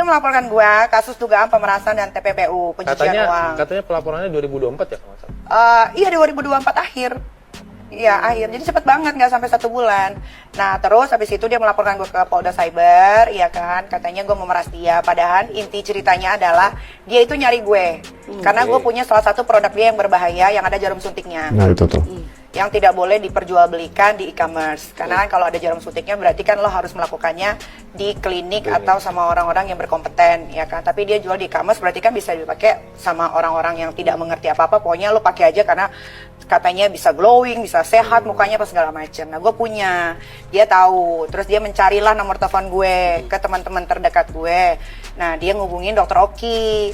melaporkan gue kasus dugaan pemerasan dan TPPU, pencucian uang. Katanya pelaporannya 2024 ya? Iya 2024 akhir. Iya akhir, jadi cepet banget, nggak sampai 1 bulan. Nah terus habis itu dia melaporkan gue ke Polda Cyber, ya kan, katanya gue memeras dia. Padahal inti ceritanya adalah dia itu nyari gue, karena gue punya salah satu produk dia yang berbahaya, yang ada jarum suntiknya. Nah itu tuh. Yang tidak boleh diperjualbelikan di e-commerce. Karena kan kalau ada jarum suntiknya berarti kan lo harus melakukannya di klinik atau sama orang-orang yang berkompeten, ya kan. Tapi dia jual di e-commerce berarti kan bisa dipakai sama orang-orang yang tidak mengerti apa-apa. Pokoknya lo pakai aja karena katanya bisa glowing, bisa sehat mukanya apa segala macam. Nah gue punya, dia tahu. Terus dia mencarilah nomor telepon gue ke teman-teman terdekat gue. Nah dia ngubungin Dokter Oki.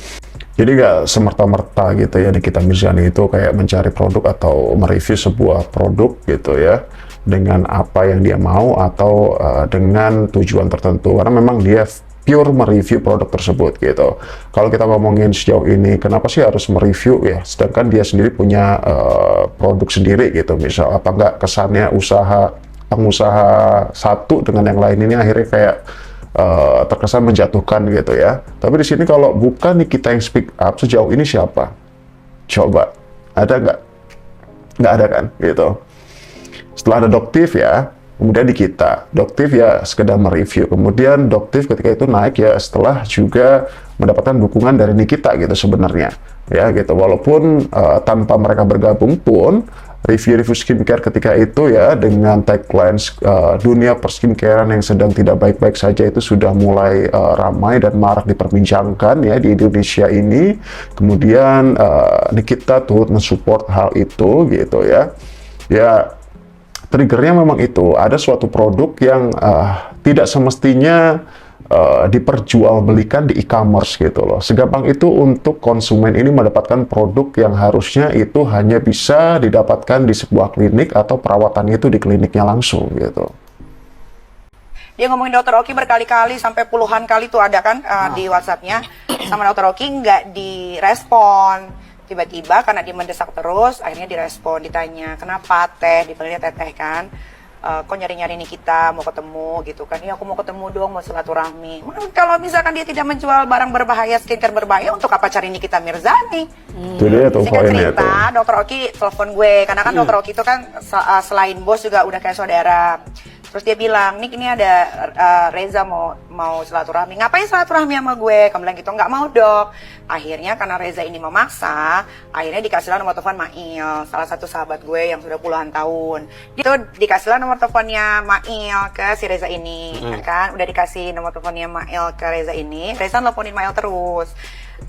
Jadi nggak semerta-merta gitu ya Nikita Mirzani itu kayak mencari produk atau mereview sebuah produk gitu ya dengan apa yang dia mau atau dengan tujuan tertentu, karena memang dia pure mereview produk tersebut gitu. Kalau kita ngomongin sejauh ini, kenapa sih harus mereview ya, sedangkan dia sendiri punya produk sendiri gitu, misal apa nggak kesannya pengusaha satu dengan yang lain ini akhirnya kayak terkesan menjatuhkan gitu ya. Tapi di sini kalau bukan nih kita yang speak up, sejauh ini siapa? Coba, ada nggak? Nggak ada kan, gitu. Setelah ada Doktif ya, kemudian di kita, Doktif ya sekedar mereview. Kemudian Doktif ketika itu naik ya setelah juga mendapatkan dukungan dari Nikita gitu sebenarnya. Ya gitu, walaupun tanpa mereka bergabung pun, review-review skincare ketika itu ya dengan tagline dunia perskincarean yang sedang tidak baik-baik saja itu sudah mulai ramai dan marak diperbincangkan ya di Indonesia ini. Kemudian Nikita turut mensupport hal itu gitu ya. Ya triggernya memang itu, ada suatu produk yang tidak semestinya diperjualbelikan di e-commerce gitu loh. Segampang itu untuk konsumen ini mendapatkan produk yang harusnya itu hanya bisa didapatkan di sebuah klinik atau perawatannya itu di kliniknya langsung gitu. Dia ngomongin Dokter Oki berkali-kali, sampai puluhan kali tuh ada kan di WhatsApp-nya. Sama Dokter Oki nggak direspon. Tiba-tiba karena dia mendesak terus, akhirnya direspon, ditanya, kenapa Teh, dipanggilnya Teteh kan. Kok nyari-nyari Nikita, mau ketemu gitu kan. Ya aku mau ketemu dong, mau silaturahmi. Kalau misalkan dia tidak menjual barang berbahaya, skincare berbahaya, untuk apa cari Nikita Mirzani? Itu dia tuh poinnya tuh. Dokter Oki telepon gue, karena kan Dokter Oki itu kan selain bos juga udah kayak saudara. Terus dia bilang, Nik ini ada Reza mau silaturahmi. Ngapain silaturahmi sama gue? Kamu bilang gitu, nggak mau dok. Akhirnya karena Reza ini memaksa, akhirnya dikasihlah nomor telepon Mail, salah satu sahabat gue yang sudah puluhan tahun. Itu dikasihlah nomor teleponnya Mail ke si Reza ini, kan? Udah dikasih nomor teleponnya Mail ke Reza ini. Reza nelponin Mail terus.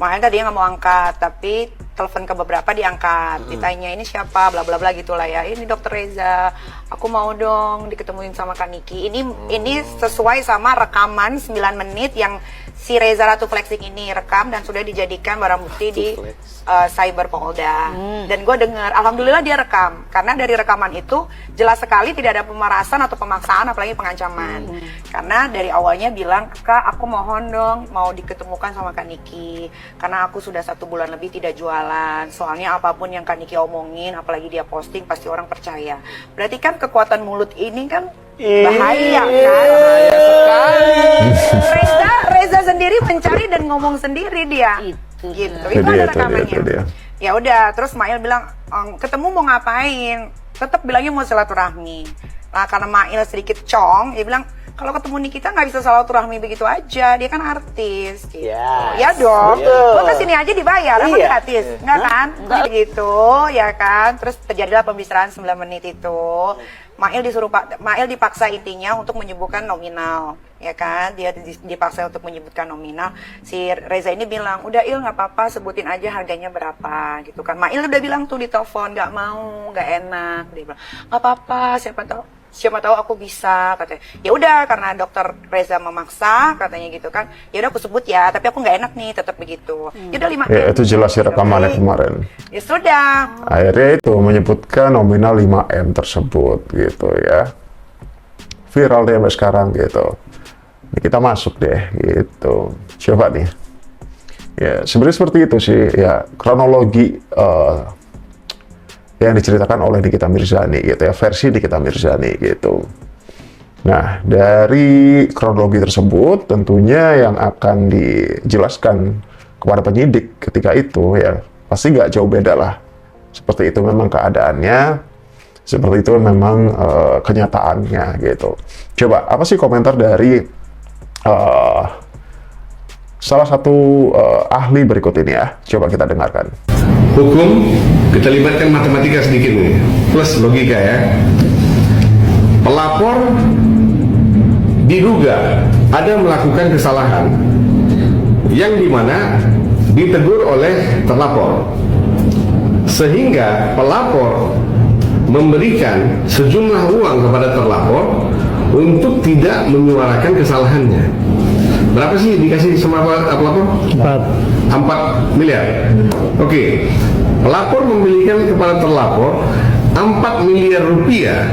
Mail tadi nggak mau angkat, tapi telepon ke beberapa diangkat. Ditanya ini siapa, bla bla bla gitulah ya. Ini Dokter Reza, aku mau dong diketemuin sama Kak Niki. Ini sesuai sama rekaman 9 menit yang si Reza Ratu Flexing ini rekam dan sudah dijadikan barang bukti di Cyber Polda. Dan gue dengar, alhamdulillah dia rekam, karena dari rekaman itu jelas sekali tidak ada pemerasan atau pemaksaan, apalagi pengancaman. Karena dari awalnya bilang, Kak aku mohon dong mau diketemukan sama Kak Niki, karena aku sudah 1 bulan lebih tidak jualan. Soalnya apapun yang Kak Niki omongin, apalagi dia posting, pasti orang percaya. Berarti kan kekuatan mulut ini kan bahaya kan? Reza sendiri mencari dan ngomong sendiri dia. Gitu. Itu ada rekamannya. Ya udah, terus Mail bilang, ketemu mau ngapain? Tetap bilangnya mau silaturahmi. Nah, karena Mail sedikit cong, dia bilang, kalau ketemu Nikita nggak bisa silaturahmi begitu aja, dia kan artis. Gitu. Ya dong, gue kesini aja dibayar, apa gratis? Enggak kan? Gitu, ya kan? Terus terjadilah pembicaraan 9 menit itu. Mail dipaksa intinya untuk menyebutkan nominal, ya kan? Dia dipaksa untuk menyebutkan nominal. Si Reza ini bilang, udah Il nggak apa-apa, sebutin aja harganya berapa, gitu kan? Mail udah bilang tuh di telepon, nggak mau, nggak enak. Dia bilang, nggak apa-apa, siapa tahu aku bisa, katanya. Ya udah, karena Dokter Reza memaksa, katanya gitu kan. Ya udah aku sebut ya, tapi aku nggak enak nih, tetap begitu. Ya udah 5M. Ya, itu jelas ya rekamannya kemarin. Ya sudah. Akhirnya itu menyebutkan nominal 5M tersebut gitu ya. Viral deh sampai sekarang gitu. Ini kita masuk deh gitu. Coba nih. Ya sebenarnya seperti itu sih ya kronologi yang diceritakan oleh Nikita Mirzani gitu ya, versi Nikita Mirzani gitu. Nah, dari kronologi tersebut tentunya yang akan dijelaskan kepada penyidik ketika itu ya pasti nggak jauh beda lah. Seperti itu memang keadaannya, seperti itu memang kenyataannya gitu. Coba apa sih komentar dari salah satu ahli berikut ini ya? Coba kita dengarkan. Hukum kita libatkan matematika sedikit nih, plus logika ya. Pelapor diduga ada melakukan kesalahan yang dimana ditegur oleh terlapor, sehingga pelapor memberikan sejumlah uang kepada terlapor untuk tidak menyuarakan kesalahannya. Berapa sih dikasih sama pelapor? 4 miliar. Oke. Pelapor memberikan kepada terlapor 4 miliar rupiah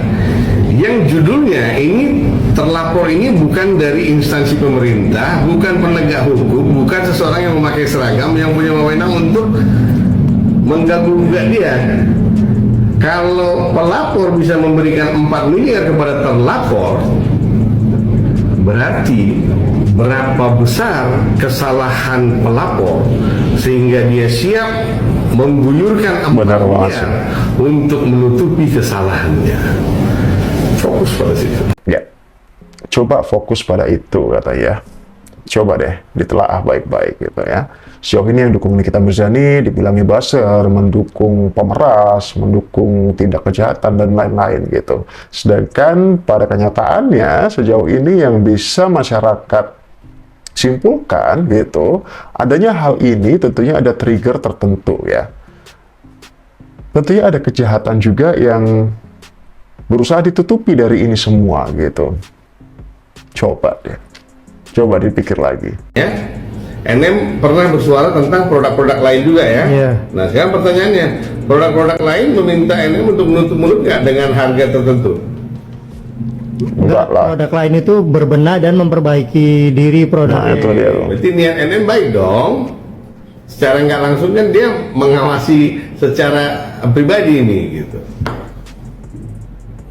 yang judulnya ini, terlapor ini bukan dari instansi pemerintah, bukan penegak hukum, bukan seseorang yang memakai seragam yang punya wewenang untuk mengganggu-gugat dia. Kalau pelapor bisa memberikan 4 miliar kepada terlapor, berarti berapa besar kesalahan pelapor sehingga dia siap mengguyurkan 4 miliar untuk menutupi kesalahannya. Fokus pada situ. Ya, coba fokus pada itu katanya. Coba deh ditelaah baik-baik gitu ya. Sejauh ini yang dukung Nikita Mirzani dibilangi buzzer, mendukung pemeras, mendukung tindak kejahatan dan lain-lain gitu. Sedangkan pada kenyataannya sejauh ini yang bisa masyarakat simpulkan gitu, adanya hal ini tentunya ada trigger tertentu ya. Tentunya ada kejahatan juga yang berusaha ditutupi dari ini semua gitu. Coba deh, coba dipikir lagi. Ya, NM pernah bersuara tentang produk-produk lain juga ya. Iya. Nah sekarang pertanyaannya, produk-produk lain meminta NM untuk menutup mulut nggak dengan harga tertentu? Enggak lah. Produk lain itu berbenah dan memperbaiki diri Nah, produknya. itu dia loh. Berarti niat NM baik dong. Secara nggak langsung kan dia mengawasi secara pribadi ini gitu.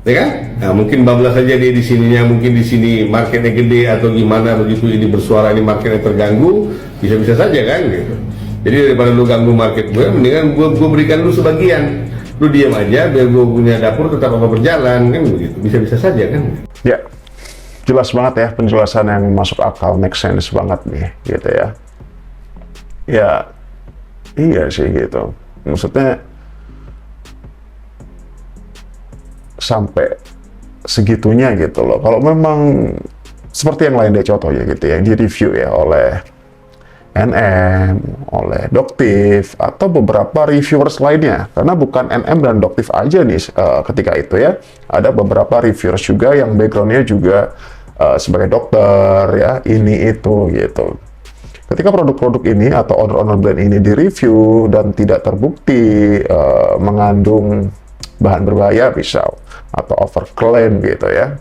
Ya kan? Nah, mungkin bablas saja dia di sininya, mungkin di sini marketnya gede atau gimana, begitu ini bersuara ini marketnya terganggu, bisa-bisa saja kan gitu. Jadi daripada lu ganggu market gue, mendingan gue berikan lu sebagian, lu diam aja biar gue punya dapur tetap apa berjalan kan begitu, bisa-bisa saja kan. Ya, jelas banget ya penjelasan yang masuk akal, make sense banget nih gitu ya. Ya, iya sih gitu. Maksudnya sampai segitunya gitu loh. Kalau memang seperti yang lain deh contohnya gitu ya, yang di review ya oleh NM, oleh Doktif atau beberapa reviewers lainnya, karena bukan NM dan Doktif aja nih ketika itu ya, ada beberapa reviewers juga yang backgroundnya juga sebagai dokter ya, ini itu gitu. Ketika produk-produk ini atau owner-owner brand ini direview dan tidak terbukti mengandung bahan berbahaya misal atau overclaim gitu ya,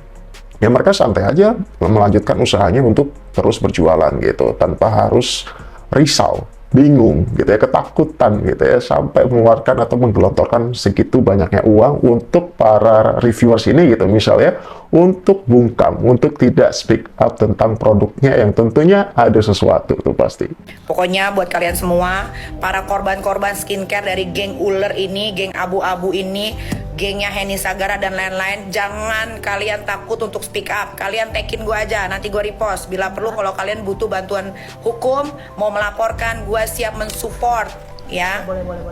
ya mereka santai aja melanjutkan usahanya untuk terus berjualan gitu tanpa harus risau, bingung gitu ya, ketakutan gitu ya, sampai mengeluarkan atau menggelontorkan segitu banyaknya uang untuk para reviewers ini gitu misalnya, untuk bungkam, untuk tidak speak up tentang produknya yang tentunya ada sesuatu tuh pasti. Pokoknya buat kalian semua, para korban-korban skincare dari geng ular ini, geng abu-abu ini, gengnya Henny Sagara dan lain-lain, jangan kalian takut untuk speak up. Kalian tekin gue aja, nanti gue repost. Bila perlu kalau kalian butuh bantuan hukum, mau melaporkan, gue siap mensupport ya.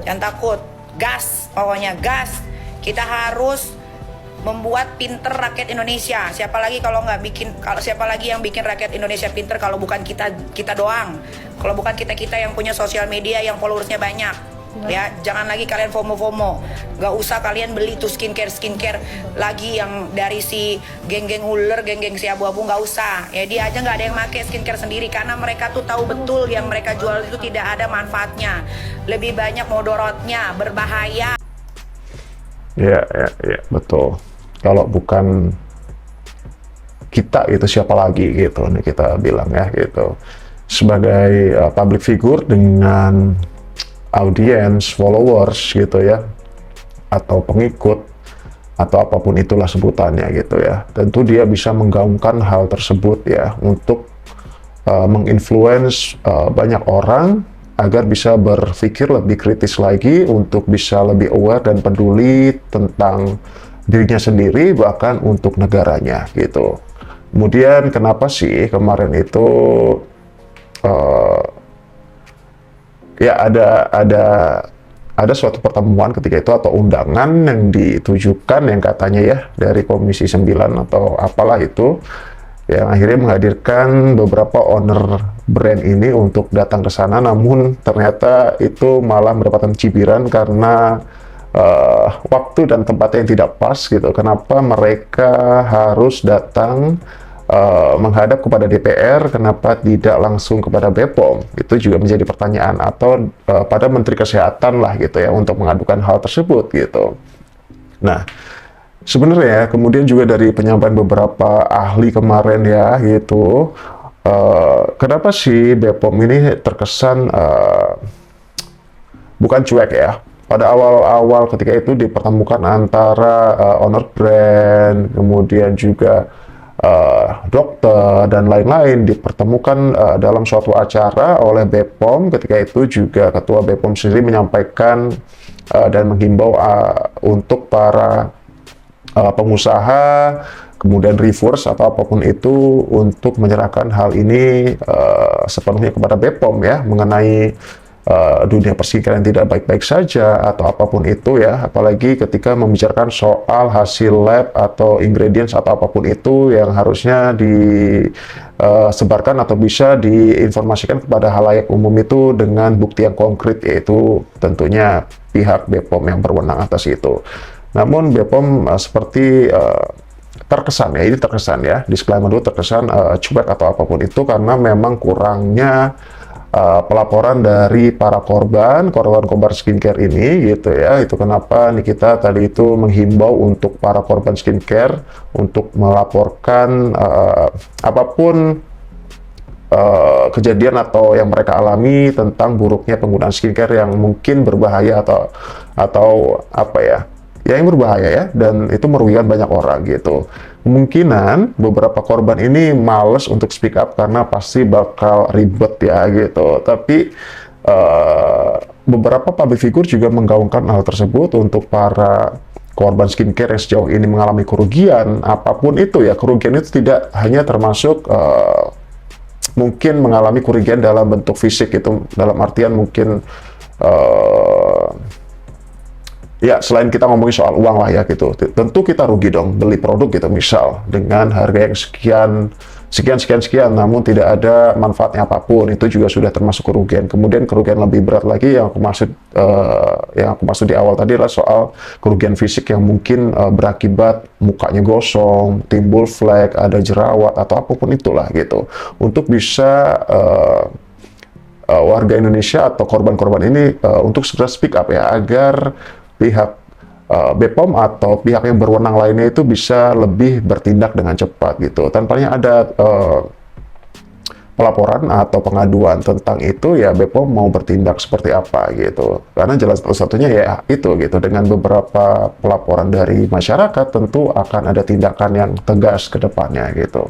Jangan takut, gas, pokoknya gas. Kita harus membuat pinter rakyat Indonesia. Siapa lagi kalau nggak bikin, kalau siapa lagi yang bikin rakyat Indonesia pinter kalau bukan kita doang. Kalau bukan kita yang punya sosial media yang followersnya banyak. Ya, jangan lagi kalian FOMO. Nggak usah kalian beli tuh skincare lagi yang dari si geng-geng ular, geng-geng si abu-abu, nggak usah. Ya dia aja nggak ada yang pakai skincare sendiri karena mereka tuh tahu betul yang mereka jual itu tidak ada manfaatnya. Lebih banyak mudorotnya, berbahaya. Ya, betul. Kalau bukan kita itu siapa lagi gitu nih kita bilang ya gitu. Sebagai public figure dengan audiens, followers gitu ya, atau pengikut, atau apapun itulah sebutannya gitu ya. Tentu dia bisa menggaungkan hal tersebut ya untuk menginfluence banyak orang agar bisa berpikir lebih kritis lagi, untuk bisa lebih aware dan peduli tentang dirinya sendiri, bahkan untuk negaranya gitu. Kemudian kenapa sih kemarin itu ya ada suatu pertemuan ketika itu atau undangan yang ditujukan yang katanya ya dari Komisi 9 atau apalah itu, yang akhirnya menghadirkan beberapa owner brand ini untuk datang ke sana, namun ternyata itu malah mendapatkan cibiran karena waktu dan tempatnya yang tidak pas gitu. Kenapa mereka harus datang menghadap kepada DPR, kenapa tidak langsung kepada BPOM? Itu juga menjadi pertanyaan, atau pada Menteri Kesehatan lah gitu ya untuk mengadukan hal tersebut gitu. Nah, sebenarnya kemudian juga dari penyampaian beberapa ahli kemarin ya gitu, kenapa sih BPOM ini terkesan bukan cuek ya? Pada awal-awal ketika itu dipertemukan antara owner brand, kemudian juga dokter dan lain-lain dipertemukan dalam suatu acara oleh BPOM. Ketika itu juga Ketua BPOM sendiri menyampaikan dan menghimbau untuk para pengusaha, kemudian reverse atau apapun itu, untuk menyerahkan hal ini sepenuhnya kepada BPOM ya, mengenai dunia persikiran yang tidak baik-baik saja atau apapun itu ya, apalagi ketika membicarakan soal hasil lab atau ingredients atau apapun itu yang harusnya disebarkan atau bisa diinformasikan kepada halayak umum itu dengan bukti yang konkret, yaitu tentunya pihak BPOM yang berwenang atas itu. Namun BPOM seperti terkesan ya, ini terkesan ya, disclaimer dulu, terkesan cuek atau apapun itu karena memang kurangnya pelaporan dari para korban skincare ini gitu ya. Itu kenapa Nikita tadi itu menghimbau untuk para korban skincare untuk melaporkan apapun kejadian atau yang mereka alami tentang buruknya penggunaan skincare yang mungkin berbahaya atau apa ya, yang berbahaya ya, dan itu merugikan banyak orang gitu. Kemungkinan beberapa korban ini males untuk speak up karena pasti bakal ribet ya gitu. Tapi beberapa public figure juga menggaungkan hal tersebut untuk para korban skincare yang sejauh ini mengalami kerugian apapun itu ya. Kerugian itu tidak hanya termasuk mungkin mengalami kerugian dalam bentuk fisik, itu dalam artian mungkin ya selain kita ngomongin soal uang lah ya gitu, tentu kita rugi dong beli produk gitu misal dengan harga yang sekian, namun tidak ada manfaatnya apapun, itu juga sudah termasuk kerugian. Kemudian kerugian lebih berat lagi yang aku maksud di awal tadi adalah soal kerugian fisik yang mungkin berakibat mukanya gosong, timbul flek, ada jerawat atau apapun itulah gitu. Untuk bisa warga Indonesia atau korban-korban ini untuk segera speak up ya, agar pihak BPOM atau pihak yang berwenang lainnya itu bisa lebih bertindak dengan cepat gitu. Tanpanya ada pelaporan atau pengaduan tentang itu ya, BPOM mau bertindak seperti apa gitu. Karena jelas satu-satunya ya itu gitu, dengan beberapa pelaporan dari masyarakat tentu akan ada tindakan yang tegas ke depannya gitu.